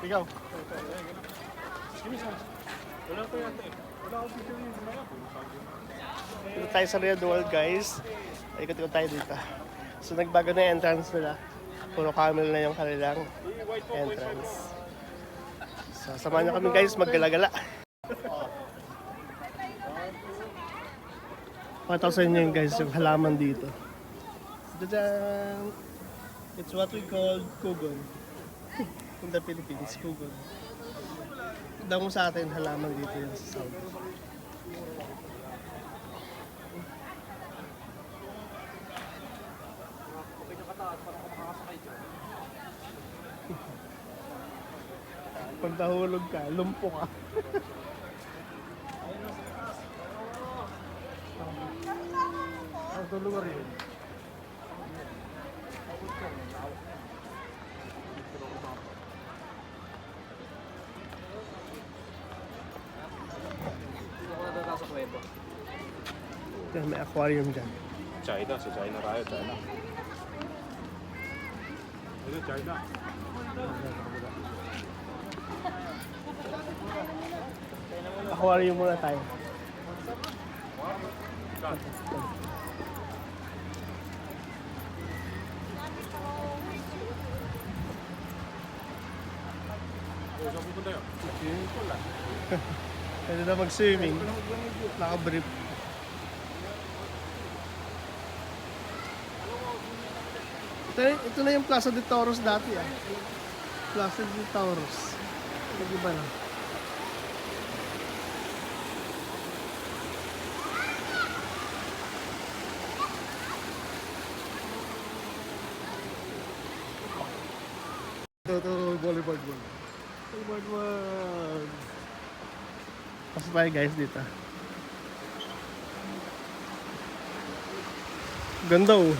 Ikaw. Wala ko yata eh. Wala akong picture yun. Dito tayo sa Real World, guys. Ikot-ikot tayo dito. So nagbago na yung entrance nila. Puro camel na yung kanilang entrance. So samahan niyo kami, guys, maggala-gala. Pakita ko sa inyo yung, guys, yung halaman dito. Tadaan! It's what we call kugon. In the Philippines, kugon. Damo sa atin halaman dito yun sa Saudi. Pag nahulog ka, lumpo ka. Ang tulungan rin. May aquarium dyan. China, sa China tayo, China. Ito, China. Aquarium muna tayo. Saan pupunta yun? Pwede na mag-swimming. Naka-brief. Ito na yung Plaza de Toros dati ah. Plaza de Toros. Nag-iba na. Ito, volleyball ball. Volleyball ball. Pasok tayo, guys, dito. Ganda oh.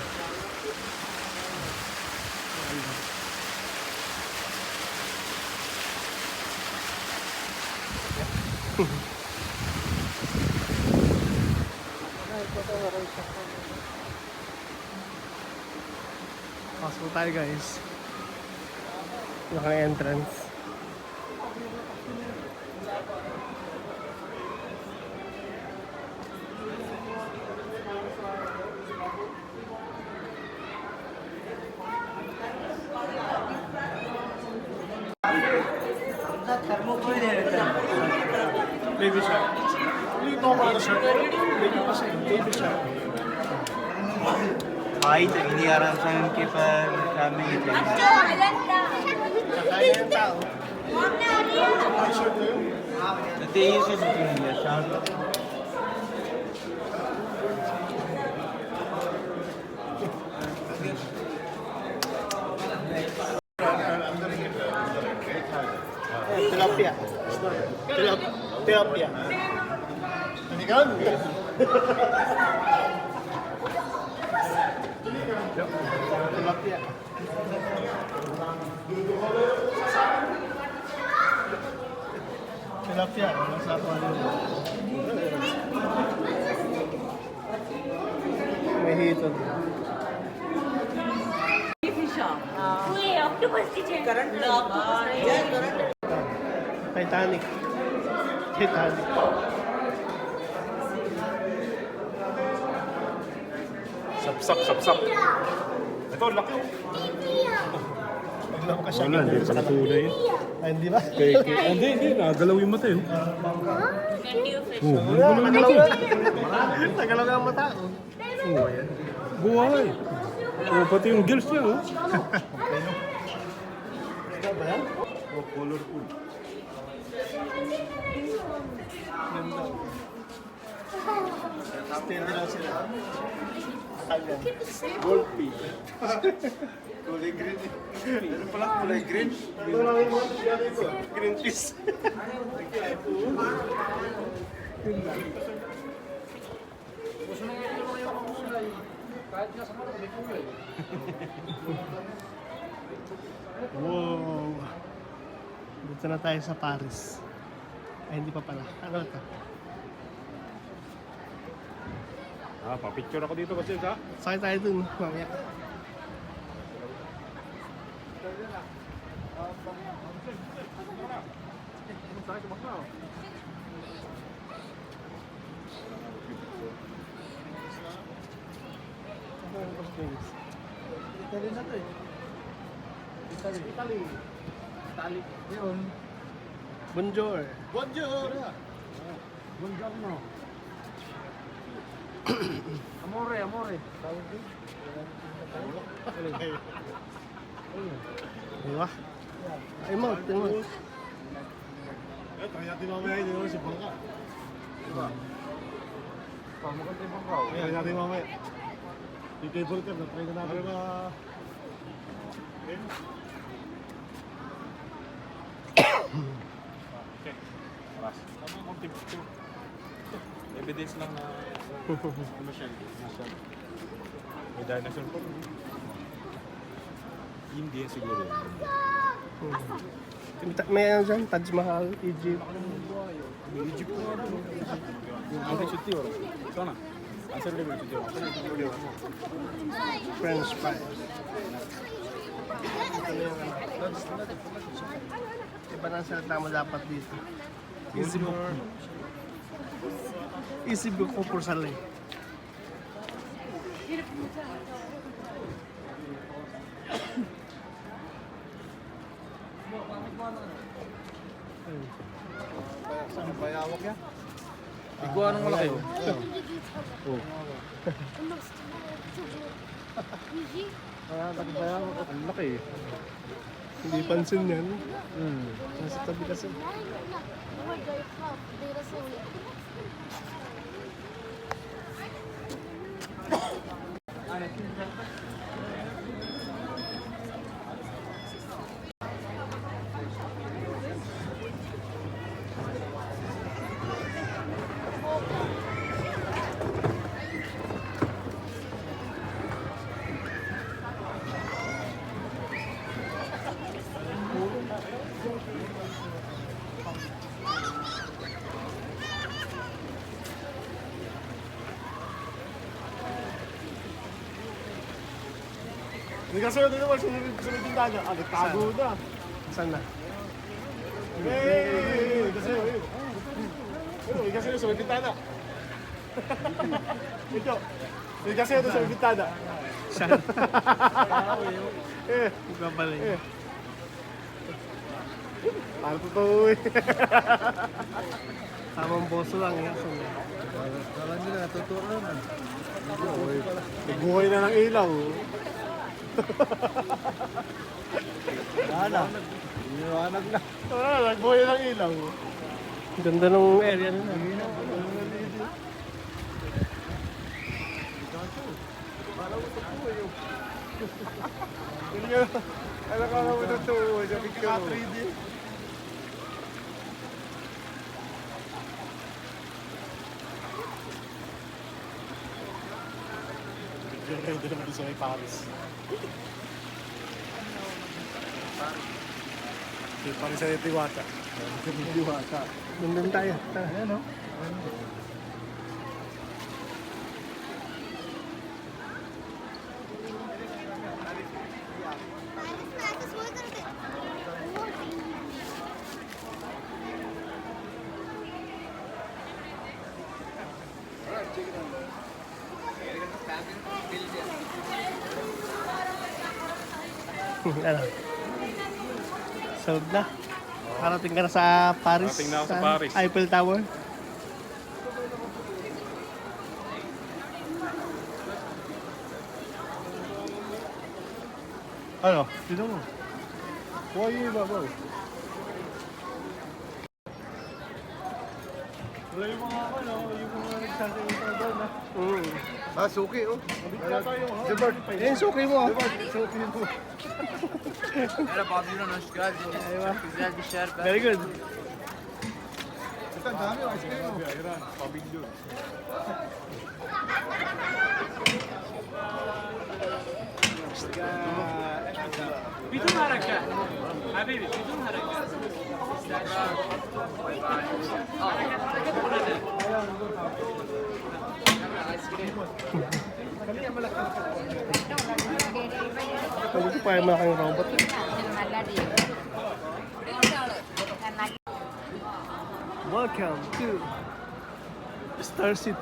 Pasok tayo, guys. Naka-entrance. Baby shark. Baby shark. Baby shark. भाई तो हिंदी आराम से उनके पर काम में थे Kakain ng tao. तो ये से सुनेंगे शाम Tilapia. Tilapia. Panigan? Tilapia. Tilapia. Nasa aquarium. May hito. Titanic. Titanic. Sapsap, sapsap. Ito, laki. Paglaw ka siya. Wala, hindi pa natunay. Ay, hindi ba? Hindi, nagalaw yung mata yun. Tagalaw ang mata. Buhay. Pati yung gills niya, oh. Ito ba yan? Oh, colorful. Ganda. Steady lang sila. Ayan. Gold pea. Kulay green. Ano pala? Kulay green? Ano lang yung mga siya dito? Green peas. Wow. Dito na tayo sa Paris. Ay, hindi pa pala. Ano ito? Pa-picture ako dito kasi sa... Sakay tayo dun, mamaya. Italy na to eh. Italy. Yun. Bonjour. Bonjour! Buongiorno. Amore, amore. Diba? Ay mo, tingnan mo. Kaya natin mamaya yun si Bangka. Diba? Pamukha tayo Bangka. Kaya natin mamaya. Yung cable car, na-try na natin na... Paras. Tama akong picture. Evidence lang na masyal. May dinosaur pa. India siguro. May ano dyan, Taj Mahal, Egypt. Egypt ko nga doon. Ang suti oras. Ito na. Ang sarili mo suti oras. French fries. Iba na ang salita mo dapat dito. Easy book. Easy book ko por sale. Saan bayawak yan? Ikaw anong malaki oh? Kaya nagbayawak. Ang laki eh. Hindi pansin yan. Nasa tabi kasi. Hindi kasi yun naman sunod yung daga. Ah, nagtago na. Saan na? Hey! Kasi yun. Hindi kasi yun sa may bintana. Ito. Hindi kasi yun sa may bintana. Saan? Eh. Ikaw pala yun. Parang totoo eh. Tamang boso lang yan. Kala nila natuturo na. Nagbuhay na ng ilaw. Wala. Iniwanag na. Wala, nagbuhay ng ilaw. Ganda ng area nila. Alam ka naman ito sa picture. 3D. Hindi naman sa may Paris. Hindi Paris sa Diwata. Diwata. Nandun tayo. Tara. Ayan o. Ano? Solved na. Parating ka na sa Paris. Parating na ako sa Paris. Eiffel Tower. Ano? Dito mo. Huwag yung ibabaw. Wala yung mga ako, no? Yung mga nagsasalita doon, ha? Ah, suki, oh. Wala tayo, ha? Jabard. Eh, suki mo. Suki mo. Merhaba abi hoş geldiniz. Çok güzel bir şerbet. Very good. Ito, ang dami, oh. Ice cream, oh. Iran, pavilion. بدون حركة حبيبي بدون حركة Pwede ko pa yung malaking robot. Welcome to Star City.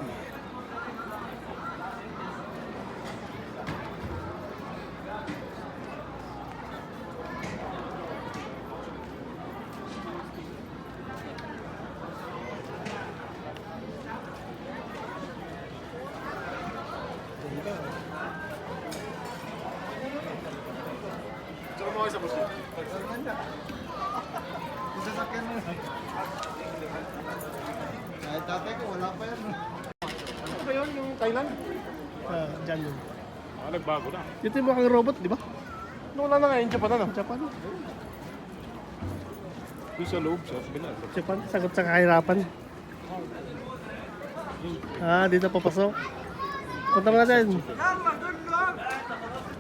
Tsaka mo kayo sa busi. Yung sasakyan mo. Kahit dati ko, wala pa yan. Ano ba yun, yung Thailand? Dyan yun. Nagbago na. Dito yung mukhang robot, di ba? Wala na nga yung Japan ano? Japan. Doon sa loob, sa binan. Japan, sagot sa kahirapan. Dito papasok. Punta muna natin.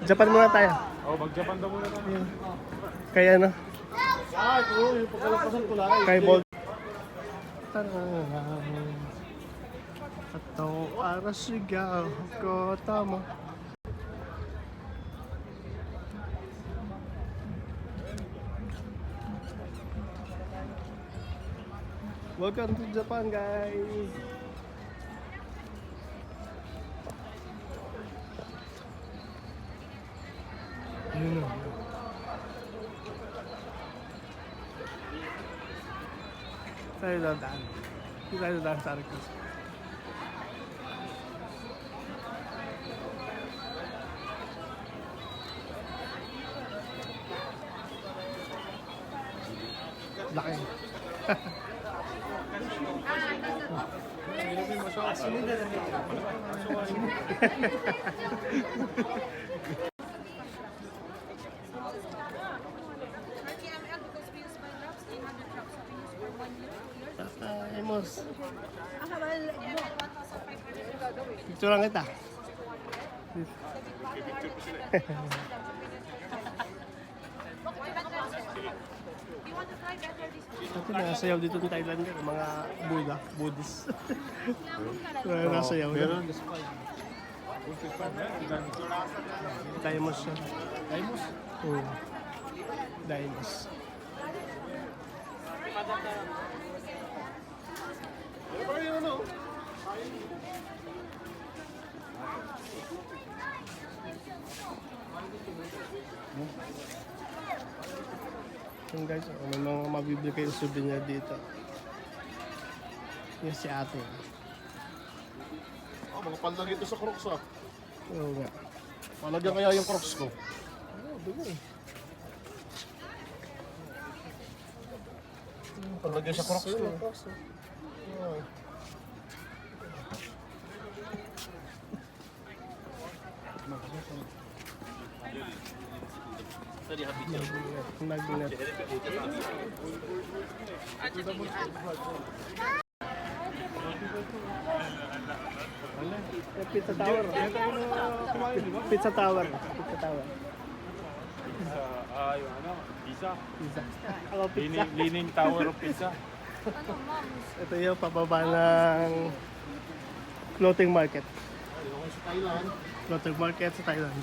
Japan muna tayo. Mag-Japan daw muna tayo. Kaya ano? Ito, yung pagkalapasan ko lang. Kay Bolt. Ito para sigaw ko tama. Welcome to Japan, guys. Yun. Tayo dadaan. Hindi tayo dadaan sa Arcos. Laki. Emos. Picture lang kita. Ito nasayaw dito ng Thailand yan, mga Buddha, Buddhist. Nasayaw yan. Daimos yan. Daimos? Oo. Daimos. Ano ba yung ano? Yung guys, may mga mabibili kayong souvenir dito. Yung si ate. Mga panlagay ito sa Crocs ah. Oo nga. Malagyan kaya yung Crocs ko. Panlagay sa Crocs ko. Magnet. Pizza Tower. Pizza Tower. Pizza Tower. Yung ano, pizza. Pizza. Ako pizza. Leaning Tower of Pizza. Ito yung pababa ng floating market. Sa Thailand. Floating market sa Thailand.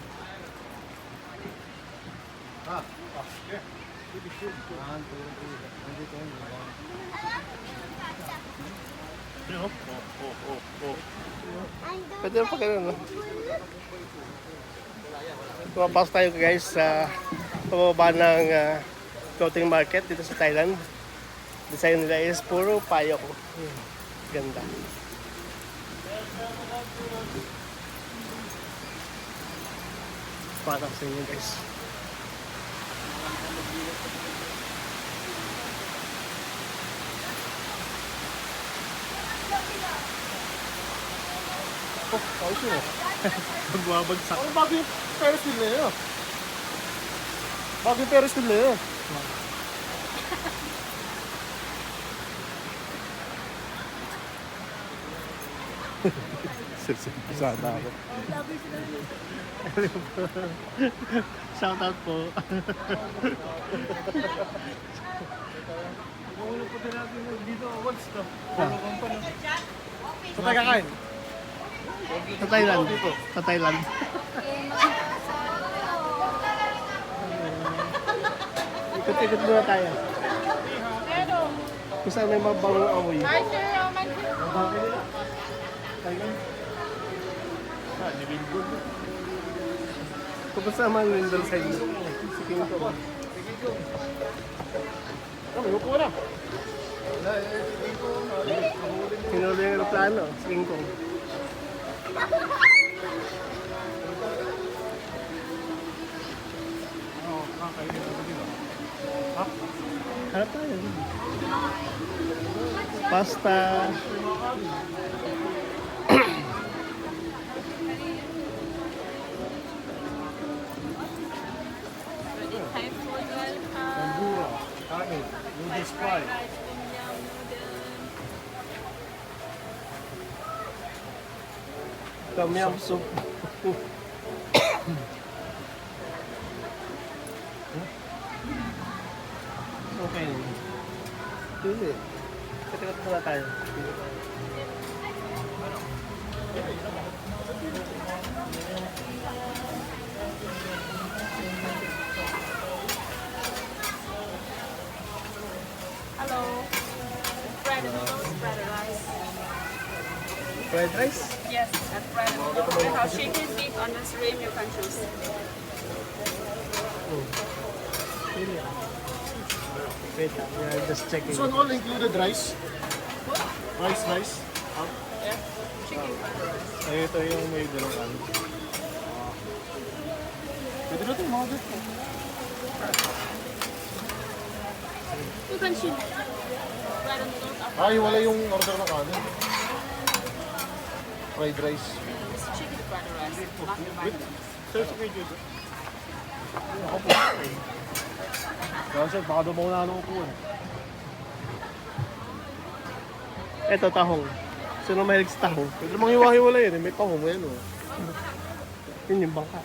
Pwede yung pag ano. Tumapasok tayo guys sa pababa ng floating market dito sa Thailand. Design nila is puro payong. Ganda. Para sa inyo guys. Ayos yun. Magbabagsak. Ano bago yung Ferris wheel na yun? Bago yung Ferris wheel na yun. Sana ako. Shout out po. Sa tayo kakain? Sa Thailand. Sa Thailand. Ikot-ikot muna tayo. Kung saan may mabangong amoy. Ang dami nila. Thailand. Ni Billboard. Kung kasama nyo yung sa inyo. Si King Kong. May upo na. Hinuli yung aeroplano. Si King Kong. Kakainin natin dito. Harap tayo. Pasta. Thai food, welcome. Tambura. Kanin. Noodles fry. Tom yum soup. Okay. Pili. Katikat na tayo. Pili tayo. Hello. Fried noodles, fried rice. Fried rice? Yes, and fried noodles. We have chicken, beef, and the shrimp you can choose. Pili. Wait, we are just checking. This one all included rice. Rice. Yeah. Chicken fried rice. Ay, ito yung may dalawang kanin. Pwede na ito, mga dito. You can choose. Fried noodles are Ay, wala yung order ng kanin. Fried rice. It's chicken fried rice, not the fried rice. Sir, sa kayo dito. Ako po. Kasi baka daw mauna na upuan. Ito, tahong. Sino mahilig sa tahong? Pwede namang hiwa-hiwala yan. May tahong yan. Oh. Yun yung bangka.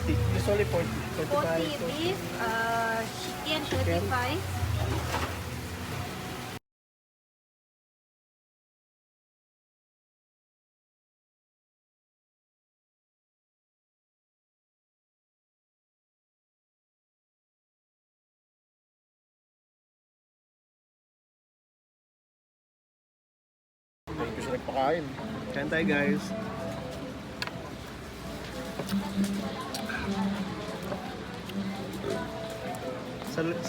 Usually 40. 40 beef, chicken 35. Thank you sa nagpakain. Kain tayo guys.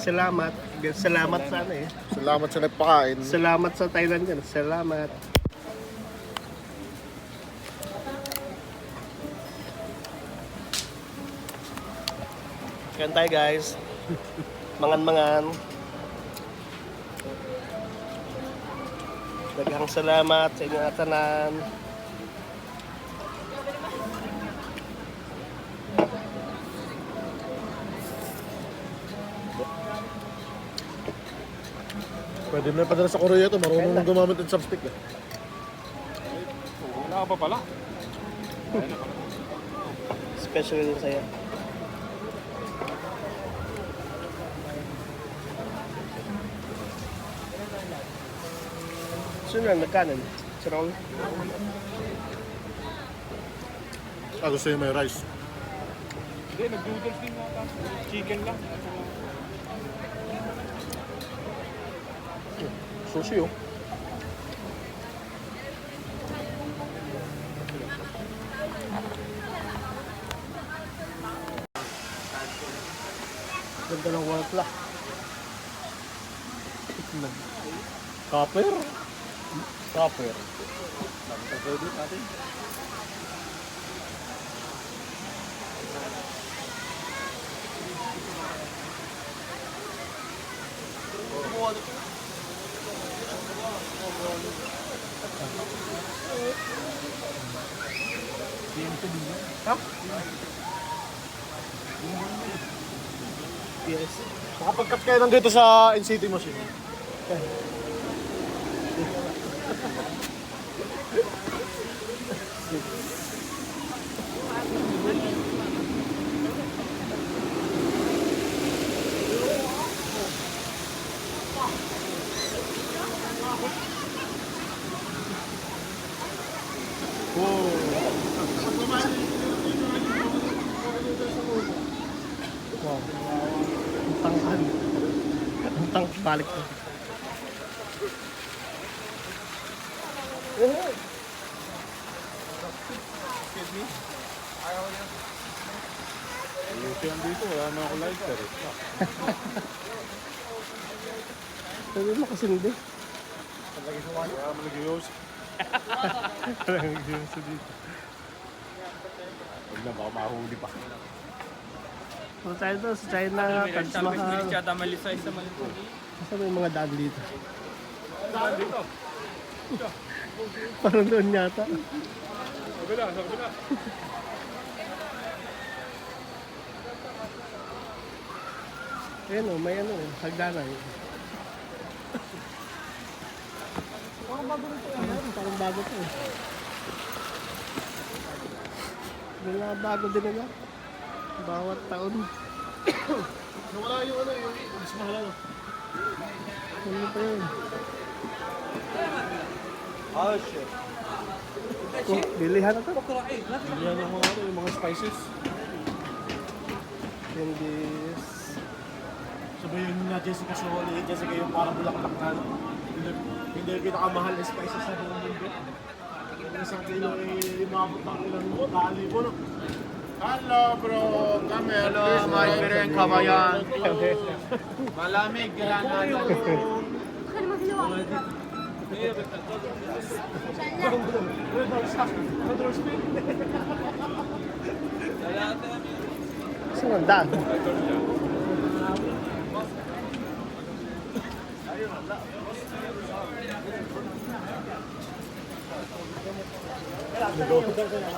Salamat. Salamat sana eh. Salamat sa nagpakain. Salamat sa Thailand yan. Salamat. Kain tayo guys. Mangan-mangan. Daghang salamat sa inyong atanan. Pwede na padala sa Korea ito. Marunong nang gumamit ng chopstick. Eh. Wala ka pa pala. Special din sa'yo. Sino na nagkanan? Si Raul? Gusto yung may rice. Hindi, nag-noodles din nga. Chicken lang. Sushi oh. Ganda ng wall clock. Copper. Copper. Pwede natin. Yes. Makapag-cut kayo ng dito sa NCT machine. Wow. Ang tangkad. Ang tangkad. Balik ko. Ayusin yan dito, wala na ako lighter eh. Sabi mo kasindi. Wala mo nag-ios. Walang nagsimuso dito. Huwag na, baka mahuli pa. So tayo to sa China, Taj Mahal. Kasi may mga daan dito. Parang doon yata. Sa kabila. Ayun o, may ano, hagdanan. Parang bago to eh. Bago din nila. Bawat taon. Wala yung ano, yung mas mahal ano. Ano pa yun? Oh shit. Oh, bilihan na to. Yan ang mga ano, yung mga spices. Candies. Sabayin nyo na Jessica Soli, Jessica yung parang bulaklak na ano. Hindi yung pinakamahal na spices sa buong mundo. Yung isang kilo ay umabot ng ilang libo no? Hello bro, come here. Hello, my friend kabayan. Malamig, gilana. Saan ang daan?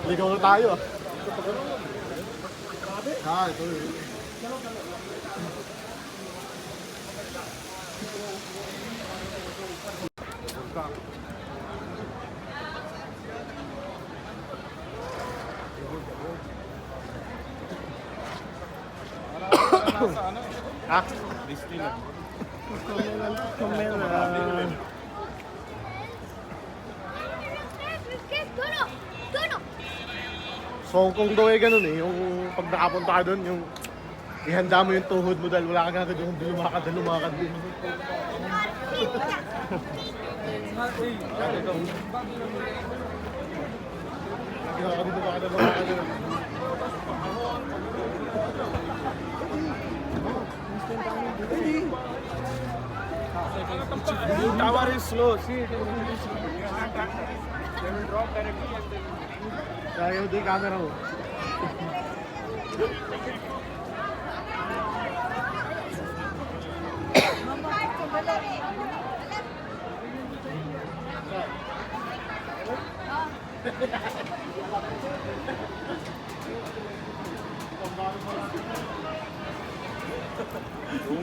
Ligaw na tayo ah. Ito yun. Ha? Disneyland. Camera. So Hong Kong daw ay ganun eh, yung pag nakapunta ka doon, yung ihanda mo yung tuhod mo dahil wala kang gagawin, hindi lumakad na lumakad din. Lumakad din. Tower is slow. See, Kaya yung camera mo.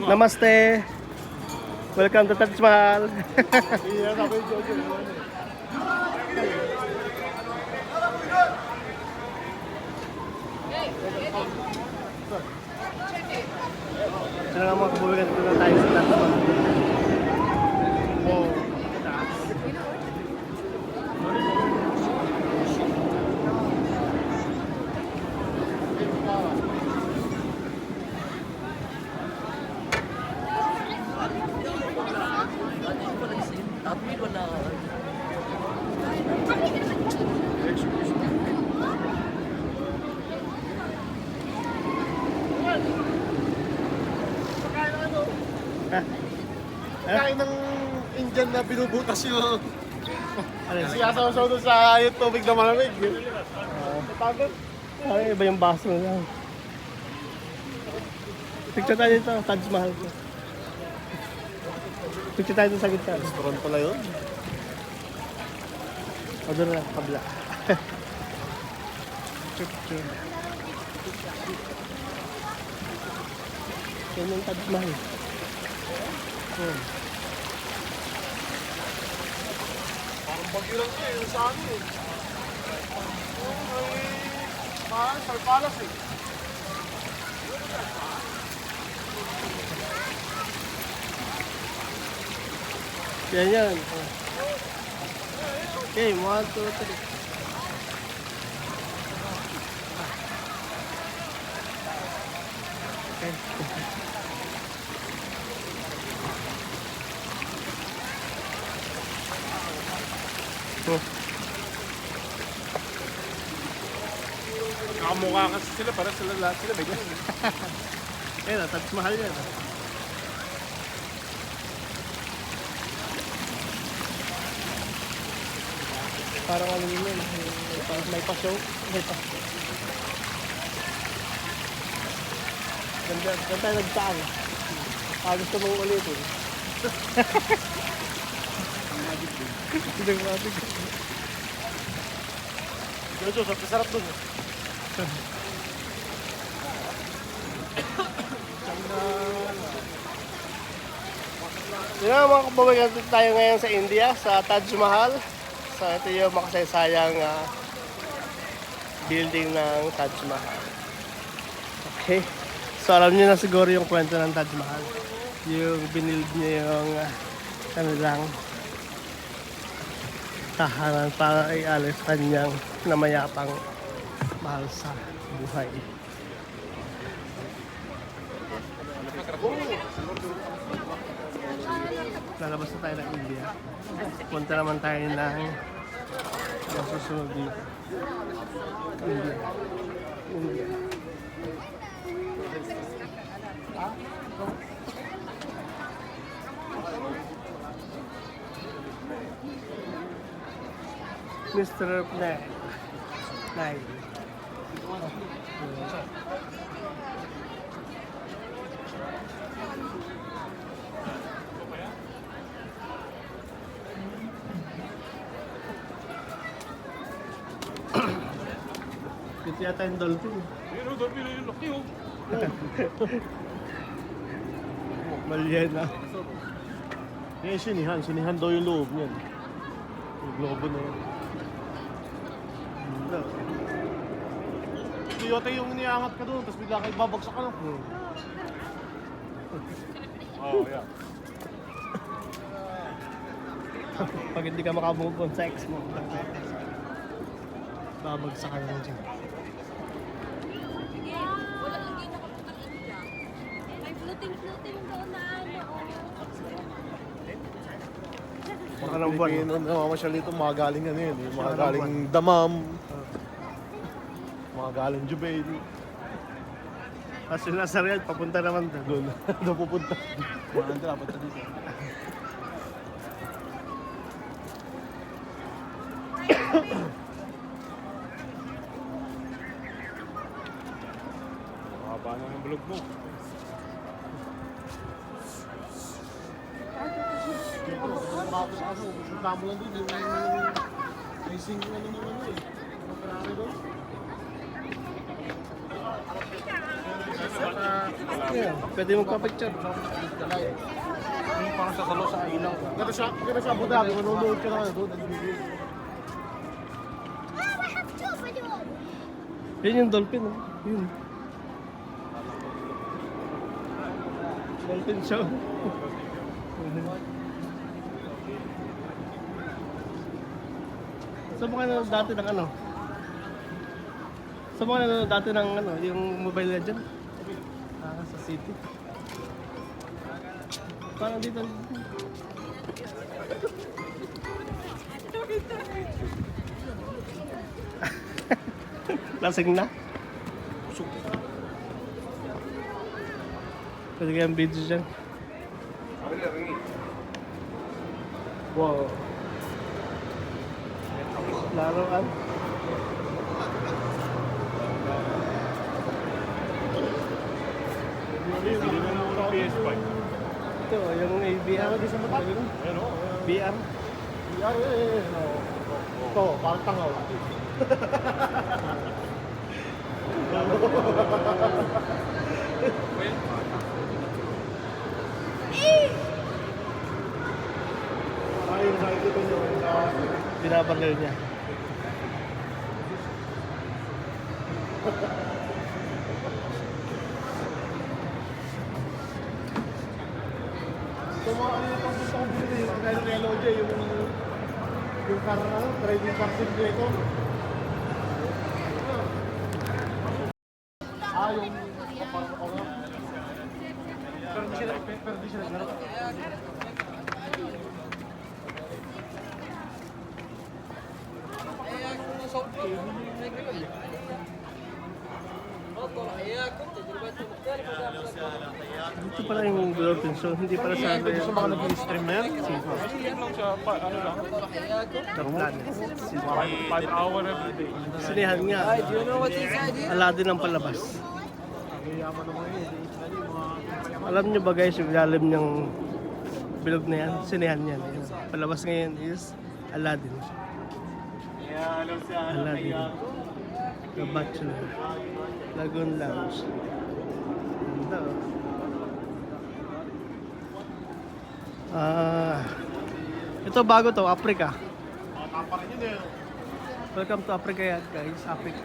Namaste. Welcome to Taj Mahal. Iya, sabi yung Jojo. Sino nga mga kabubigan ko na tayo sa Taj Mahal. Oh. Kain ng Indian na binubutas yung Ano yun? siyasaw-saw doon sa yung tubig na malamig. Pagod. Ay, iba yung baso lang. Picture tayo dito, Taj Mahal. Picture tayo dito sa gitna. Restaurant pala yun. O doon na, kabla. Picture. Yan yung Taj Mahal. Oh. Parang bagyo lang siya yung sa amin eh. Mahal, Sarpalas eh. Yan yan. Oh. Okay, 1, 2, 3. Okay. Nakamukha kasi sila, para sila lahat sila may ganun. Ayun, Taj Mahal yan. Parang ano yun, may pa-show. May pa. Ganda tayo nagtaan. Gusto mong ulitin. Hindi ko magic. Jojo, sarap dun. Yun nga mga kababayan, tayo ngayon sa India, sa Taj Mahal. So ito yung makasaysayang building ng Taj Mahal. Okay. So alam niyo na siguro yung kwento ng Taj Mahal. Yung binild niya yung kanilang tahanan para ialis kanyang namayapang mahal sa buhay. Lalabas na tayo ng India. Punta naman tayo ng susunod dito. India. India. Mr. Pnek. Nay. Ito yata yung dolphin. Yun o, Dolphin yung laki o. Balyena. Yan, sinihan daw yung loob niyan. Yung globo na yan. Yata yung iniangat ka doon, tapos bigla kayo babagsak ka lang. Oh, yeah. Pag hindi ka makamove on sa ex mo, babagsak ka naman dyan. Wala lang din nakapunta ng India. May floating doon na ano. Baka ng buwan. Pilipino na mamasyal dito, mga galing ano yun, yung mga galing Damam, mga galing Jubail. Tapos yung nasa Riyadh, papunta naman doon. Doon pupunta. Mga andra, punta dito. Haba na ng vlog mo. Punta mo lang doon, yung racing ano naman eh. Mga Ferrari doon. Yeah, pwede magpa-picture. Yung parang sa salo sa ilaw. Ganda siya Abu Dhabi, manonood ka na doon. Yun yung dolphin, oh. Yun. Dolphin show. Saan mo ka nanonood dati ng ano? Saan mo ka nanonood dati ng ano, yung Mobile Legend? Sa city. Parang dito. Lasing na. Pwede kayang video dyan. Wow. Laruan. PS5. Ito, yung VR. Ano? VR. VR eh. Ito, parang tangaw. Ayun, nakikita nyo. Binabaril niya. So mga ano yung gusto kong bilhin, yung kagaya ng Yellow J, yung car, ano, driving car simulator. Yung Dito pala yung Dolphin Show, hindi pala sa Gusto baka nag-stream na yan? lang siya, ano lang. The Planet. 5 hour every day. Sinihan nga. Aladdin ang palabas. Yaman naman yun. Alam niyo ba guys, yung ilalim niyang bilog na yan, sinihan yan. Yan. Palabas ngayon is Aladdin. Aladdin. The Bachelor. Lagoon Lounge. Ganda oh. Ito bago to, Africa. Tapa rin yun eh. Welcome to Africa yan guys, Africa.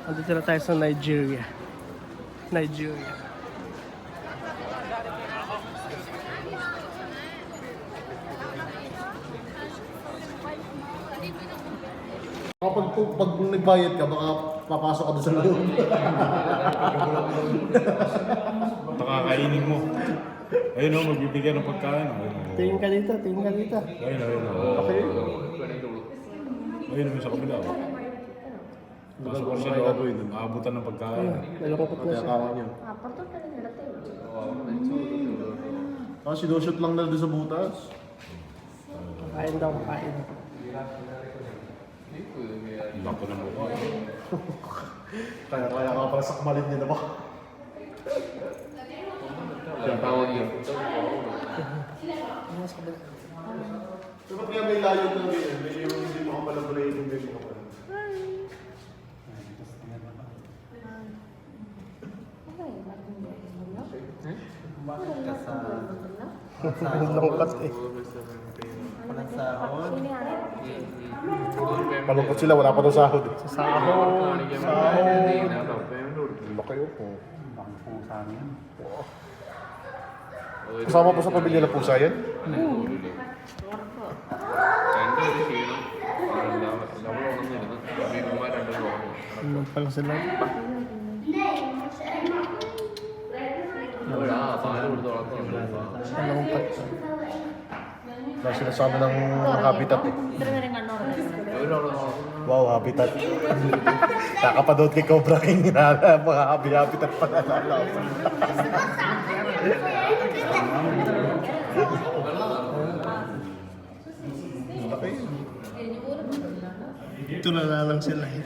Andito na tayo sa Nigeria. Nigeria. Pag nagbayad ka, baka papasok ka doon sa loob. Pakakainin mo. Ayun o, magbibigyan ng pagkain. Tingin ka dito, tingin ka dito. Ayun o. Okay. Ayun o, sa kabila. Pasok ko sa loob, aabutan ng pagkain. Nalungkot na siya. Kaya niyo. Sinushoot lang na doon sa butas. Kain daw, kain. Bako na mo. Kaya ka pala sakmalin niya na ba? Dapat kaya may layo ng ganyan. May yung hindi mo kapalabalay yung ganyan. Nalungkot eh. Malungkot sila, wala pa daw sahod. Sa sahod. Laki yun po. Kasama po sa pamilya na pusa yan? Pala sila. Nalungkot. Dahil sinasama ng habitat eh. Wow, habitat. Kakapadot kay Cobra King na mga habitat pa na lalaban. Dito na lang sila eh.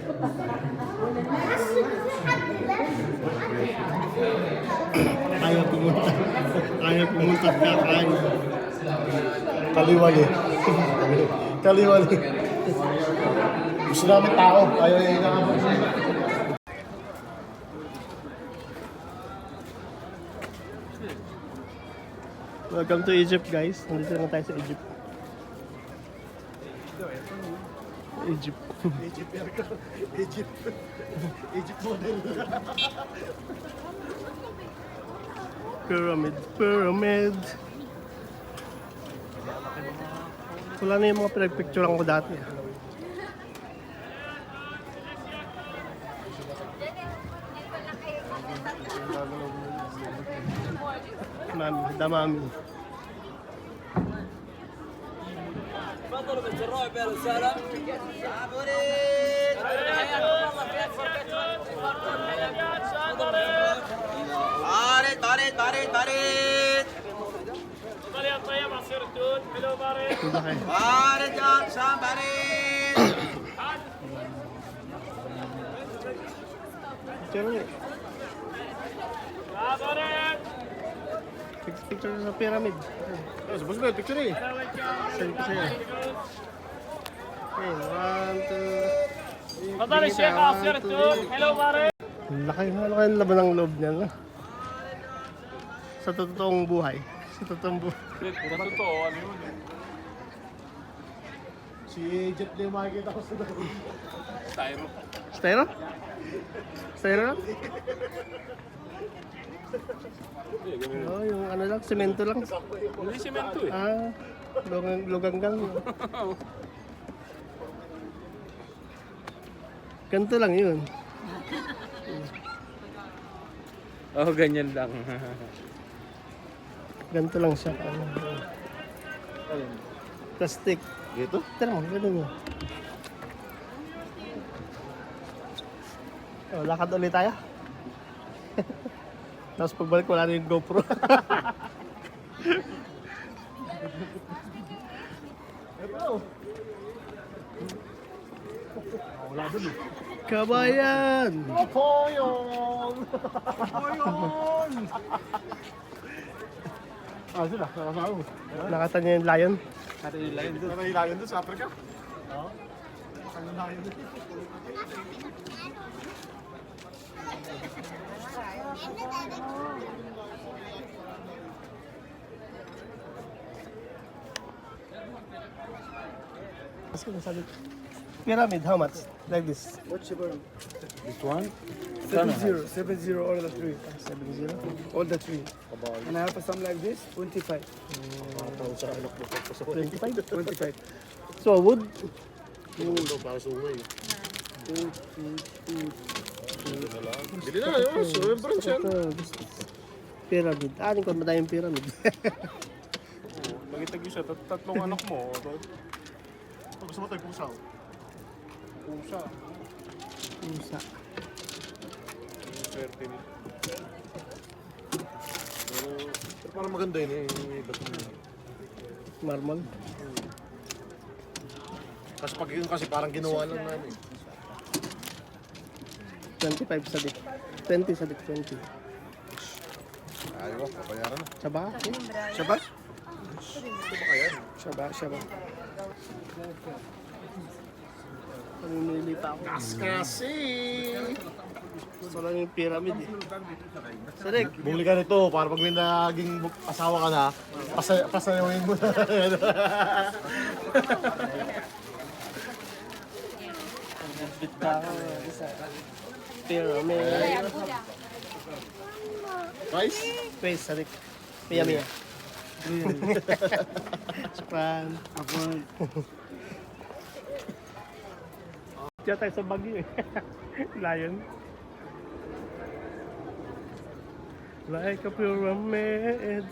Ayaw pumunta. Ayaw pumunta at kakain. Kaliwali. Kaliwali. Gusto namin tao. Ayaw yung inaabot. Welcome to Egypt guys. Nandito na tayo sa Egypt. Egypt. Egypt model. Pyramid. Wala na yung mga pinagpicturean ko dati. Mami, damami. Punta kayo. Picture picture sa pyramid. Sabos na, picture eh. Send ko sa'yo. Okay, 1, 2. Tafadhali Sheikh Asir Tun. Hello pare. Laki ng laban ng loob niya, no? Sa totoong buhay. Sa totoong buhay. Puro totoo, ano yun eh. Si Jet na yung makikita ko sa loob. Styro. Styro? Styro lang? Oh, yung ano lang, semento lang. Hindi semento eh. Ah, luganggang. Ganito lang yun. Oh, ganyan lang. Ganito lang siya. Plastic. Dito? Tara mo, ganun mo. Oh, lakad ulit tayo. Tapos pagbalik wala na yung GoPro. Wala dun eh. Kabayan! Poyong! Poyong! Ah, sila. Nakasama mo. Nakata niya yung lion. Natin yung lain Ano yung layon doon sa Africa? Oo. Ano yung layon doon? Mas kung sabi, pyramid, how much? Like this? This one? 70, 70 all the three. 70? All the three. And I have some like this, 25. 25? 25. So, wood? Ulo, para sa uwi. Bili na, yun. So, yung branch yan. Ito, this is pyramid. Anin ko madayong pyramid. Magitag isa, tatlong anak mo. Gusto mo tayo pusa? Pusa. Pusa. Swerte niya. Pero parang maganda yun eh. Marmol. Kasi pag yun kasi parang ginawa lang namin. 25 sa dik. 20 sa dik, 20. Ayaw, papayaran na. Saba? Shaba? Ito ba kaya? Shaba, Shaba. Pamimili pa ako. Kasi! Gusto lang yung pyramid eh. Sadik, Bumili ka nito para pag may naging asawa ka na, pasayawin mo na. bita ka. Isa. Pyramid. Rice? Face, sadik. Mia, mia. Japan. Apple. Diyan tayo sa Baguio eh. Lion. Like a pyramid.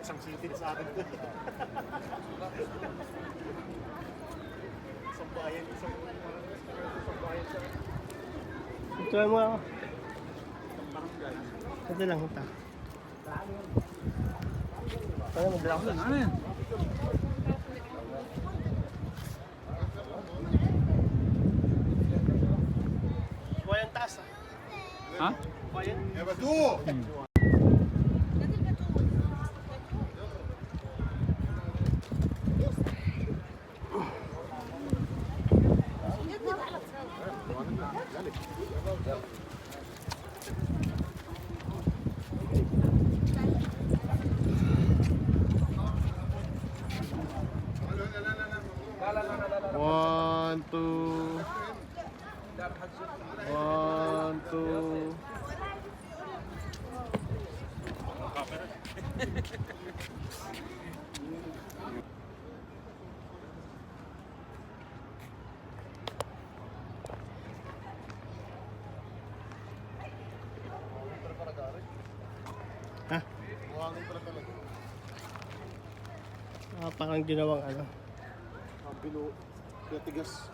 Isang sitin sa atin. Isang bayan, isang bayan siya. Try mo ako. Ito lang ito. Kaya magdala ko. Ano yan? Buhay ang taas ah. Ha? One, two. One, two. Ha? Parang ginawang ano. Ang bilo, tigas.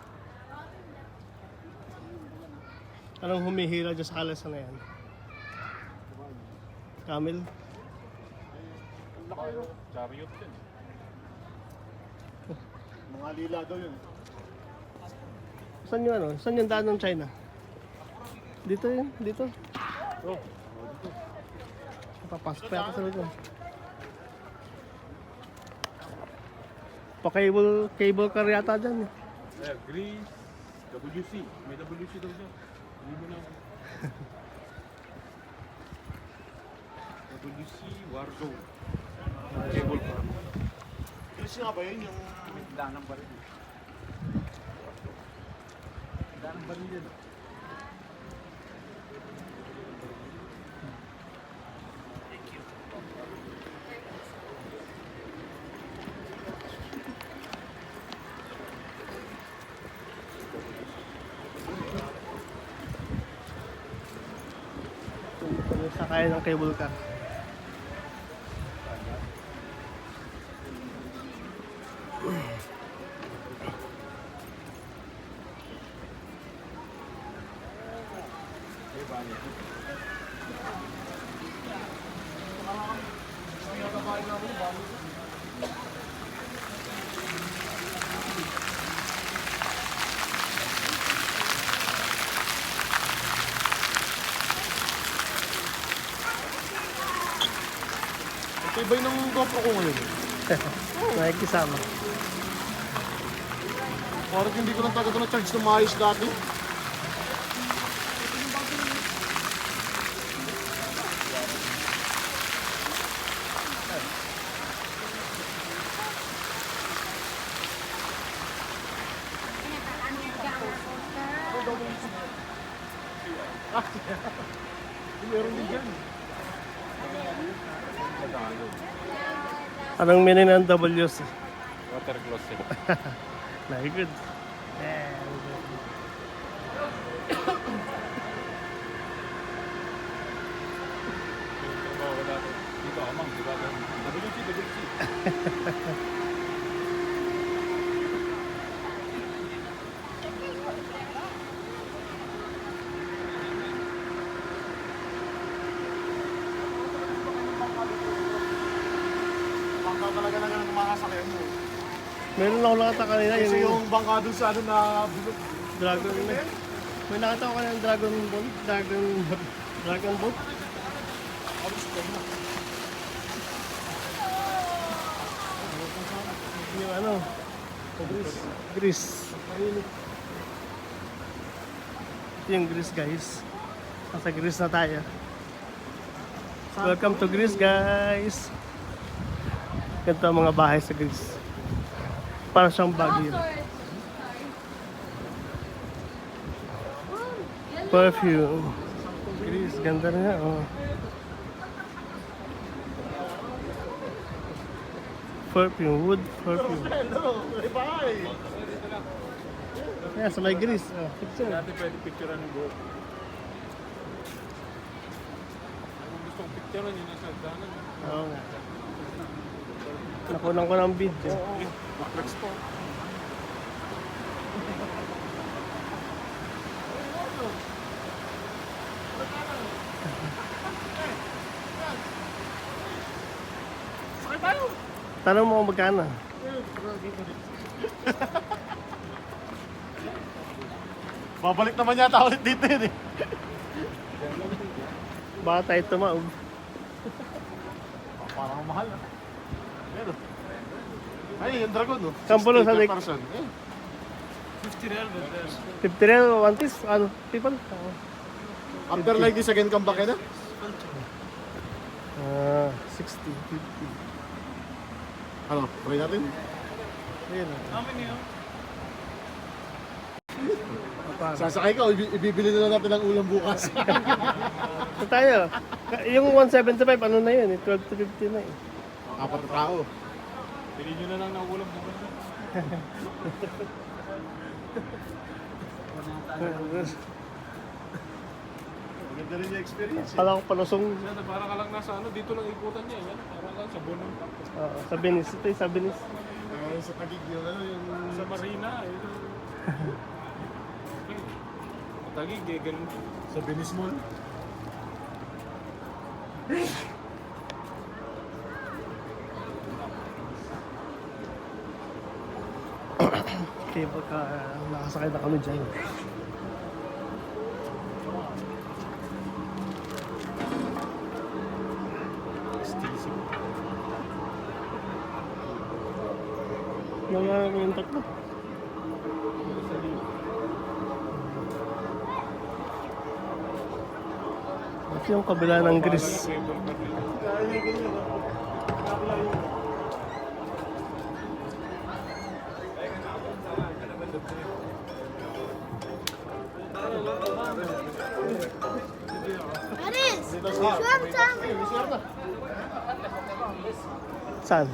Anong humihila dyan sa kalas na yan? Camel? Chariot din. Mga lila daw yun. Saan yung ano? Saan yung daan ng China? Dito yun, dito. Oh. Papasok pa yata sa loob. Pa-cable car yata dyan eh. Greece, WC. May WC daw siya. Hindi mo na. WC, Wargo. Cable car. Kasi nga ba yun yung... Daan ng baril. Daan ng baril yan. Sakay ng cable car. Tibay ng GoPro ko ngayon. Nakikisama. Parang hindi ko lang talaga ito na-charge na maayos dati. Meron din dyan. Anong meaning ng WC? Water closet. Very good. Dito ako, ma'am. Diba? WC. Bangka talaga na ganun mga sasakyan mo. Meron ako nakita kanina Kasi yung yung bangka dun sa ano na bulok. dragon. May nakita ko kanina yung dragon boat. Dragon boat. Yung ano? Greece. Ito yung Greece guys. Nasa Greece na tayo. Welcome to Greece guys. Ganito ang mga bahay sa Greece. Para siyang Baguio. Perfume. Greece, ganda na nga. Oh. Perfume, wood perfume. Hello, bye! Yeah, sa may Greece. Oh, picture. Dati pwede picturean ng buhok. Kung gustong picturean yun nasa hagdanan. Oo nga. Nakunan ko ng video. Flex po. Tanong mo kung magkano. Babalik naman yata ulit dito yun eh. Baka tayo tumaog. Parang mahal ah. Pero. Ay, yung dragon no? Kampulo sa 60 per lik- person. Eh. 50 real, one piece, ano, people? After like this again, come back na? 60, 50. Ano, try natin? Ayun. Sasakay ka o ibibili na lang natin ng ulam bukas. So tayo, yung 175, ano na yun? 12 to 50 na eh. Apat na tao. Pili nyo na lang ng ulam bukas. Maganda rin yung experience eh. Kala ko palusong Para ka lang nasa ano, dito lang ikutan niya. Yan, para lang sa bunong. sa Venice. Ito yung sa Venice. Sa Taguig yun, ano yung... Sa Marina. Ito. Tagig eh, ganun. Sa Venice Mall. Okay, pagka nakasakay na kami dyan. Nangyari ko yung tatlo. Ito yung kabila ng Greece. Aris! Swam time! Saan?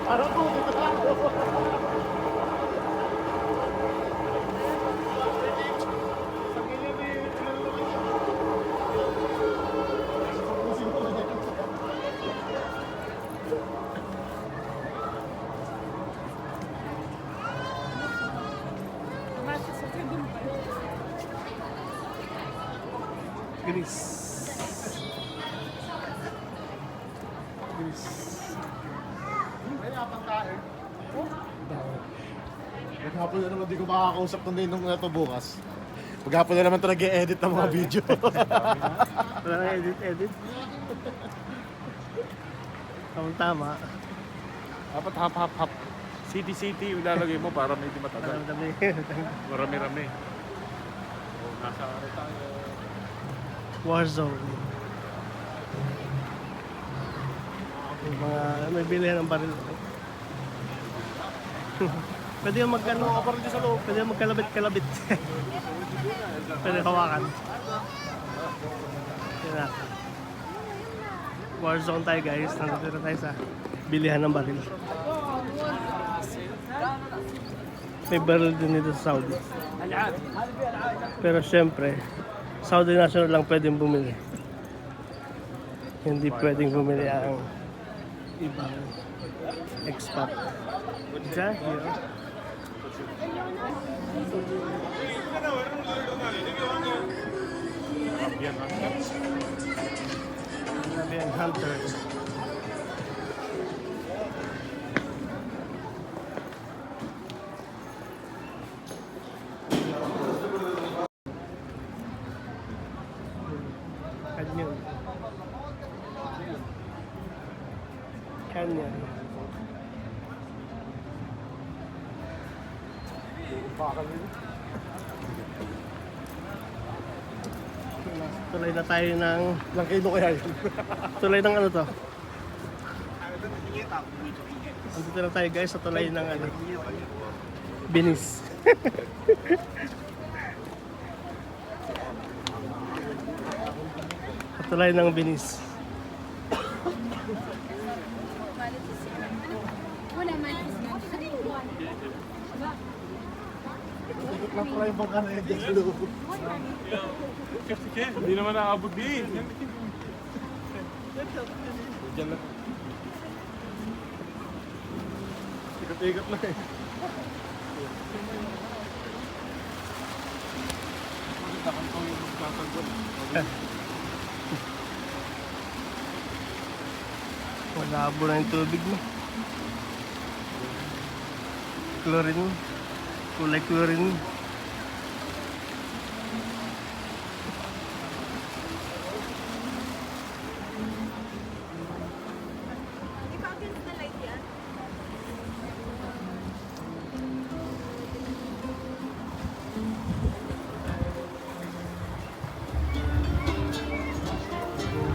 Parang po, dito na ako. Greece. Greece. May napagkain. Paghapon na naman di ko makakausap kung nung na to bukas. Paghapon na naman ito nag-e-edit ng mga video. Wala na edit. Tama. Dapat hap. City, ilalagay mo para medyo matagal. Dami. Marami-rami. Nasa ano tayo? Warzone. Yung mga may bilihan ng baril. Pwede yung Pwede yung magkalabit-kalabit. Pwede hawakan. Yan na. Warzone tayo guys. Nandito na tayo sa bilihan ng baril. May baril din dito sa Saudi. Pero syempre, Saudi National lang pwedeng bumili. Hindi pwedeng bumili ang ibang expat. Diyan, here. Arabian Hunter. Canyon. Tuloy na tayo ng... Ilang kilo kaya yun? Tulay ng ano to? Andito na tayo guys sa tulay ng ano? Binis. Sa tulay ng Binis. Wala man. Ikot lang pala yung bangka na yun dyan sa loob. Hindi naman nakabot din. Diyan lang. Ikot-ikot lang eh. Malabo na yung tubig mo. Chlorine. Kulay chlorine.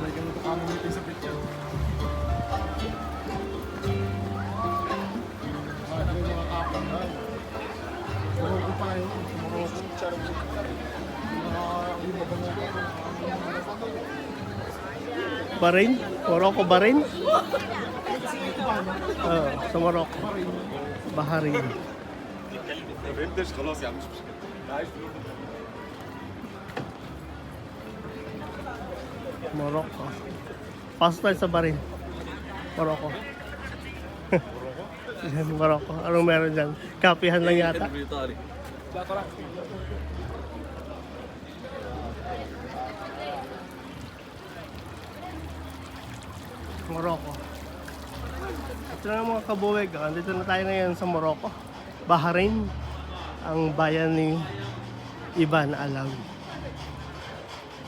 May ganito kami meeting sa picture. Ito yung mga kapang. Morocco pa yun. Morocco. Bahrain? Morocco, Bahrain? Oo, sa Morocco. Bahrain. Morocco. Pasok tayo sa Bahrain. Morocco. Yan, Morocco. Anong meron dyan? Kapihan lang yata. Morocco. Ito na mga kabuweg. Dito na tayo ngayon sa Morocco. Bahrain. Ang bayan ni Iban Alawi.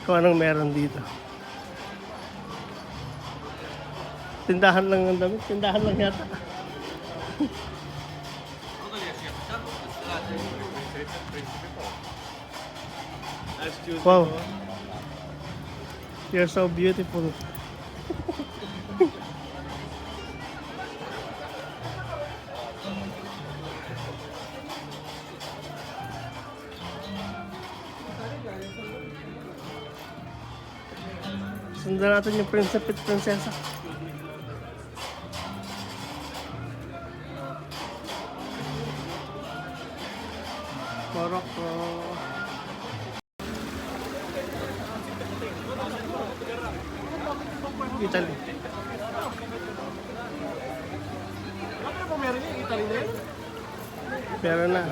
Kung anong meron dito. Tindahan lang ng damit. Tindahan lang yata. Wow. You're so beautiful. Sundan natin yung prinsipe at prinsesa. Morocco. Italy. Ano ba meron yung Italy na yun? Meron na.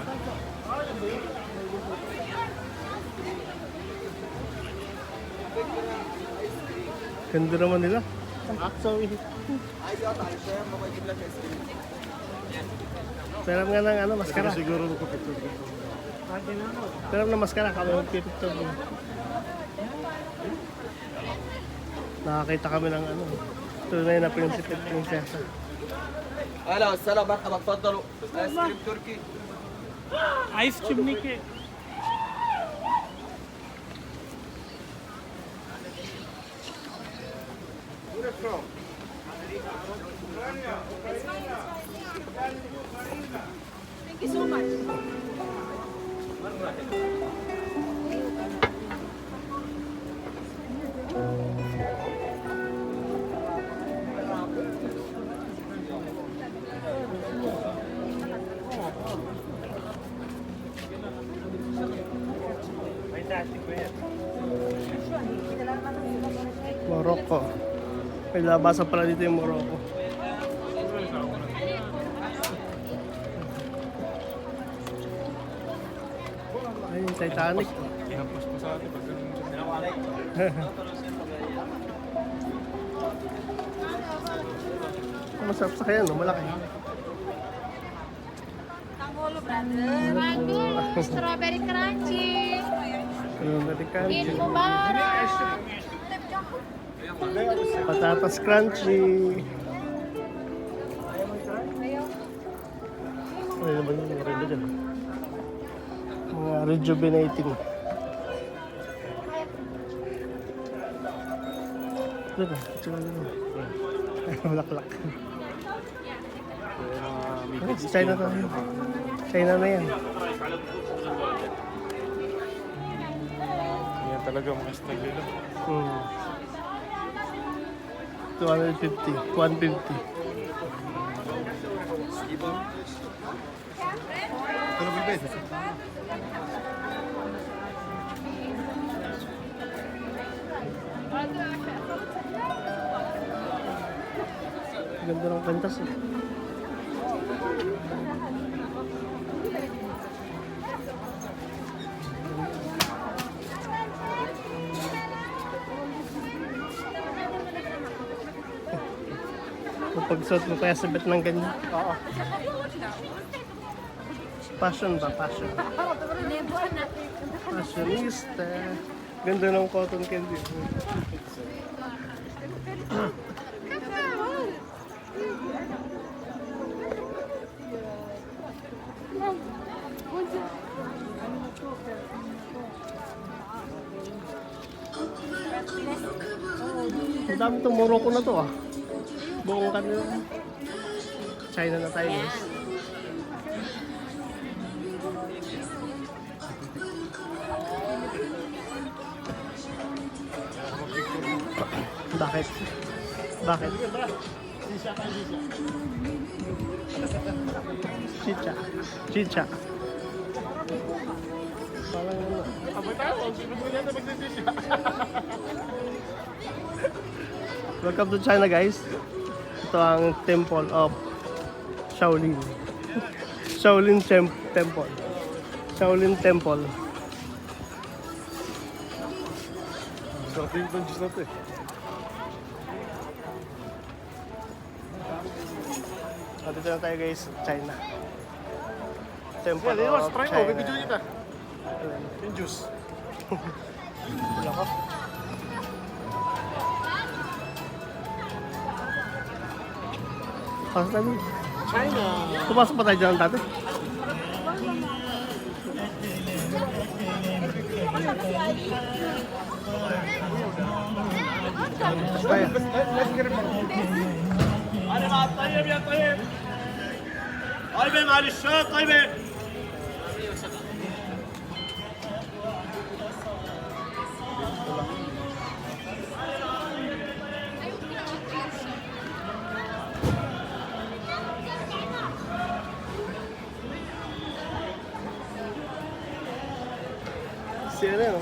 Ganda naman nila. So, Pero nga ng ano, maskara. Siguro magpapicture ko. Pero na maskara kami magpipicture mo. Nakakita kami ng ano. Tunay na prinsipe at prinsesa. اهلا وسهلا مرحبا تفضلوا ايس كريم تركي Ice chimney cake. Thank you so much. Morocco. May labasan pala dito yung Morocco. Ay, yung Titanic. Hampas pa sa atin pag ganun siya. Masarap sa kaya, no? Malaki. Tanggolo, brother. Mango. Strawberry crunchy. American. Eid Mubarak. Patatas crunchy. Ano naman yung mga relo dyan? Mga rejuvenating. Ito na, ito na. Malaklak. China to. China na yan. Yan talaga mga style nila. 250, 150. Ito na bilbid. Ganda ng pentas eh. Pagsuot mo kaya sabit ng ganyan. Oo. Passion ba? Passion. Fashionista. Ganda ng cotton candy. Madami itong Morocco na to ah. Buong kanila. China na tayo guys. Bakit? Bakit? Chicha. Chicha. Parang ano. Abay tayo, sunod mo yan na magsisisya. Welcome to China guys. Ito ang Temple of Shaolin. Shaolin Temple. Shaolin Temple. Sarap yung punches na ito eh. At dito na tayo guys, China. Temple Yan, of try mo, China. bibidyo kita. Yung juice. Wala ko. Pasok tayo. China. Pumasok pa tayo dyan dati. Kaya. طيب يا طيب. طيب معلش طيب. Sino na yun?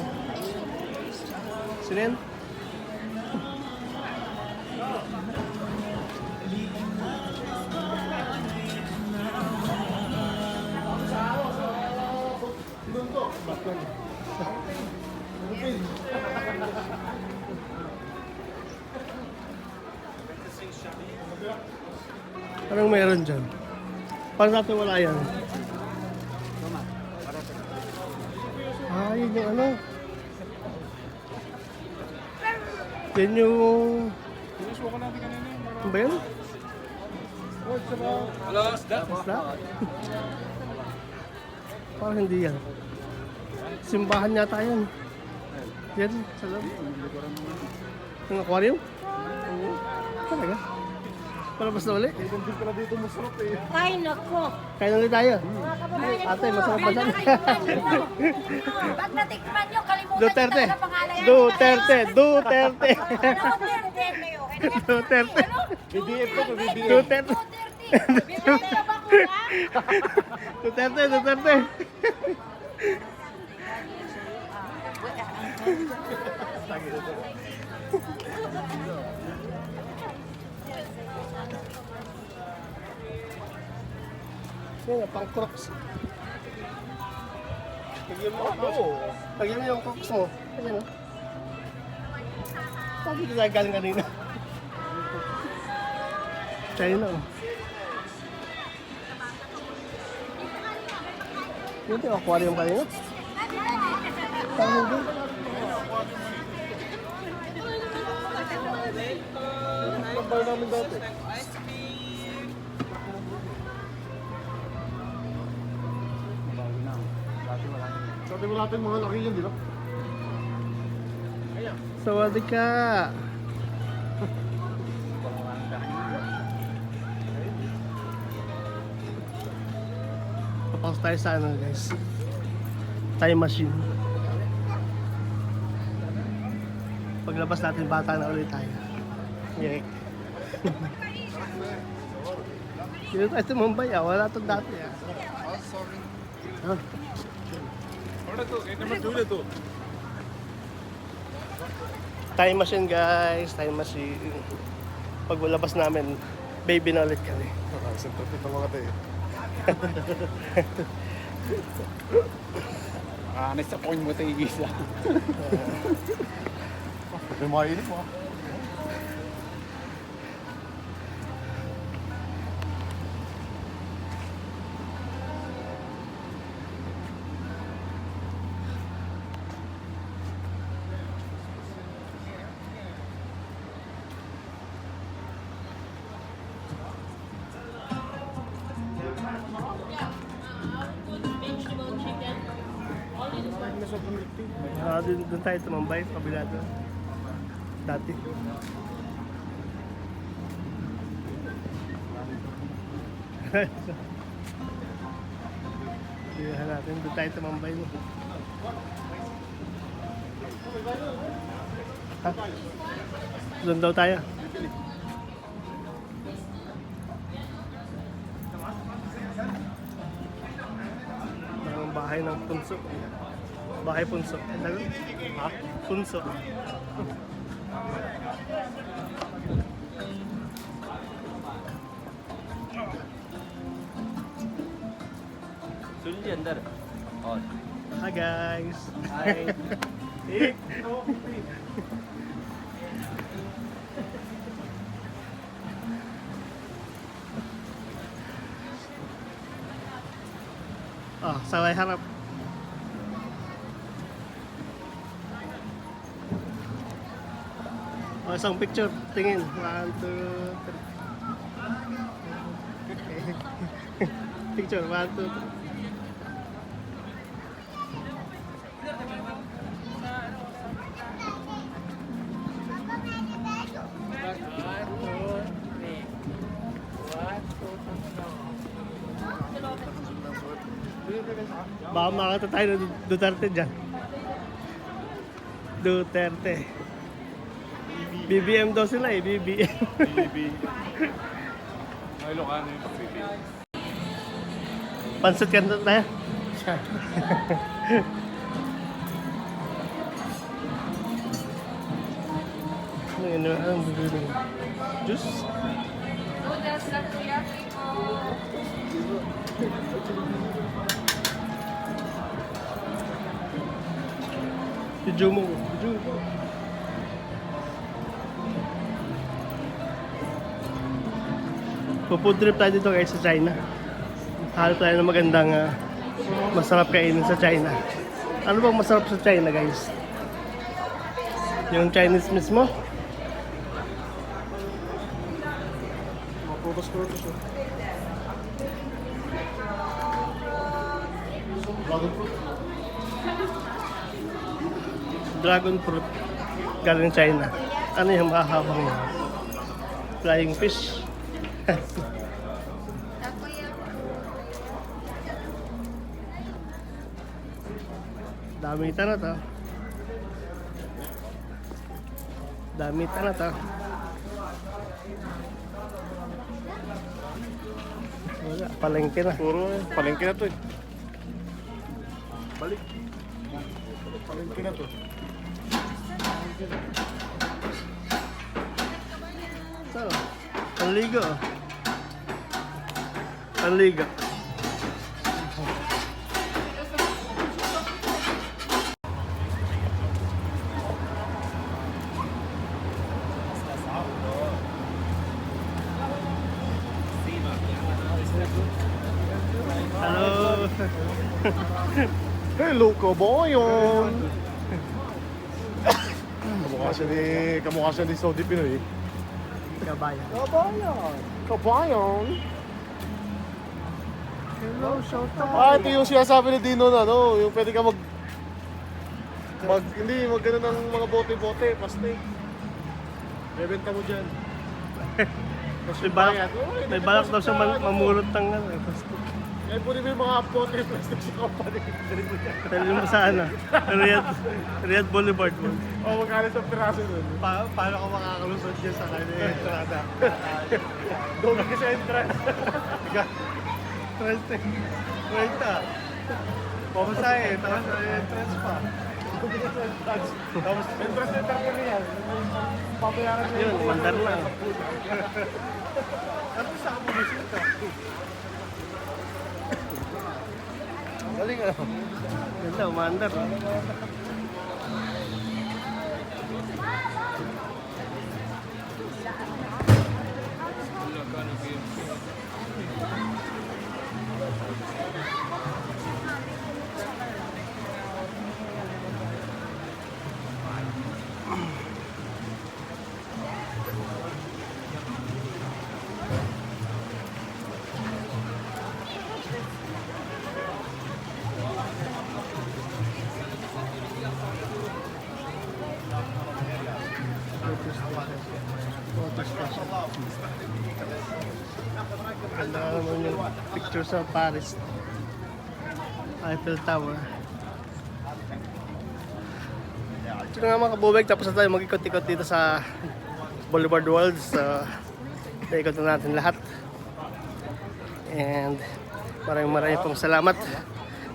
Sino yan? Anong meron dyan? Paano natin wala yan? Ah, yun yung ano. Yan yung... Sinusuka natin kanina yung mga... Ano ba yan? Hello, isda? Isda? Parang hindi yan. Simbahan yata yan. Yan, sa loob. Ang aquarium? Oo. Talaga? Palabas na ulit? Hindi pala dito masarap eh. Ay, nako. Kain ulit tayo. Mga kababayan Ate, ko, masarap ba dyan? Pag natikman nyo, kalimutan Duterte. nyo talaga pangalan yan. Duterte. Duterte. Ano, Duterte kayo? Duterte. BBM ko, BBM. Duterte. Bibili ka ba kuya? Duterte. Duterte. Yan, pang crocs. Pagyan mo ako. Pagyan mo yung crocs mo. Ayan o. Sabi ko sa'yo galing kanina. China o. Yun yung aquarium kanina. Parang hindi. Bar namin dati. Sabi mo natin mga laki yun, di ba? Sawadee ka. Papasok tayo sa ano guys. Time machine. Paglabas natin bata na ulit tayo. Yek. Dito tayo sa Mumbai ah. Wala itong dati ah. Ah. Time machine guys. Time machine. Pag labas namin, baby na ulit kami. Isang traffic ng mga tayo. Nasa point mo tayo gisa. May mainit mo. Doon tayo tumambay sa kabila doon. Dati. Siyahan natin. Doon tayo tumambay mo. Ha? Doon daw tayo. Ang bahay ng punso. Bahay punso. Ha? Punso. सुनिए अंदर और Hi guys. Hi Oh, saway harap. Oh, isang picture. Tingin. 1, 2, 3. Picture. 1, 2, 3. Baka makata tayo ng Duterte dyan. Duterte. BBM daw sila eh, BBM. Mga Ilocano yung pag-BBM. Pansit ka na tayo. Anong bibili mo? Juice? Noodles na kuya, primo. Si Jumo. Jumo. Pupuntrip tayo dito guys sa China. Hanap tayo ng magandang masarap kainin sa China. Ano bang masarap sa China, guys? Yung Chinese mismo? Mga prutas yun. Dragon fruit. Dragon fruit. Galing China. Ano yung mahahabang yun? Flying fish. Damitan na to. Damitan na to. Wala, palengke na. Puro palengke na to eh. Balik. Palengke na to. Ito, panligo. Panligo. Hello. Hello, kabayan! Kamukha siya ni Saudi Pinoy. Kabayan. Kabayan! Hello, showtime. Ito yung sinasabi ni Dino na, no? Yung pwede ka hindi, gano'n ng mga bote-bote, paste. Bebenta mo dyan. May balak daw siya mamulot ng ano. Eh, pwede mo yung mga bote, plastic sa company. Tell mo sa ano, Riyadh Boulevard mo. O, magkano sa piraso nun? Paano ka makakalusot dyan sa kanya entrada? Doon ka sa entrance. Wait na. Pumasay eh, tapos entrance pa. Tapos, entrance na target niya. Papayaran niya. Yun, mandar na. Ano sa kamunisip ka? Galing ano? Ganda, mandar. Ganda naman yung picture sa Paris. Eiffel Tower. Ito na nga mga kabubeg, tapos na tayo mag-ikot-ikot dito sa Boulevard Worlds. Naikot na natin lahat. And maraming pong salamat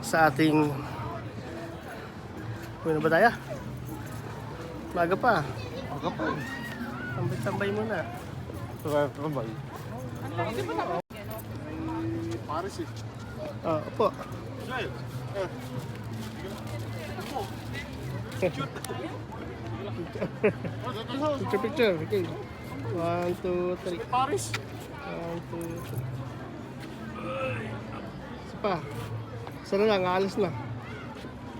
sa ating... Ano ba tayo? Maga pa. Aga pa eh. Tambay-tambay muna. Tambay. Paris eh. Opo. Picture. Okay. 1, 2, 3. Paris. 1, 2, 3. Isa pa. Isa na lang, aalis na.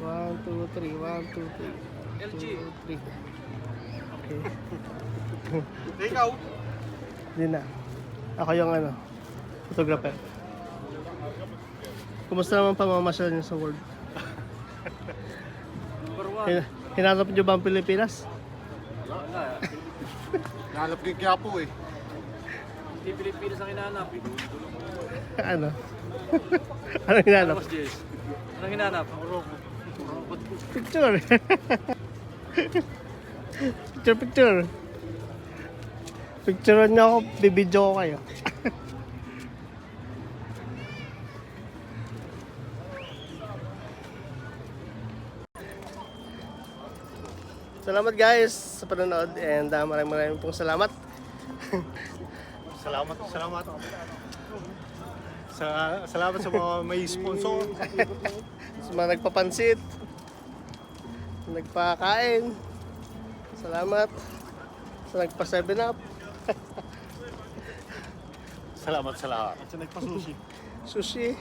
1, 2, 3. 1, 2, 3. LG. 2, 3. Okay. Ikaw. Hindi na. Ako yung photographer. Kumusta naman pamamasyal niyo sa world? Hinanap niyo ba ang Pilipinas? Nahanap ko yung Quiapo eh. Hindi Pilipinas ang hinanap. Ano? Anong hinanap? Mas Jess. Anong hinanap? Picture. Picture. Picturean niyo ako, bibidyo ko kayo. Salamat guys sa panonood and maraming pong salamat. Salamat. Salamat sa mga may sponsor. Sa mga nagpapansit, nagpakain, salamat. Sa nagpa 7 up. Salamat sa lahat. At sa nagpasushi. Sushi.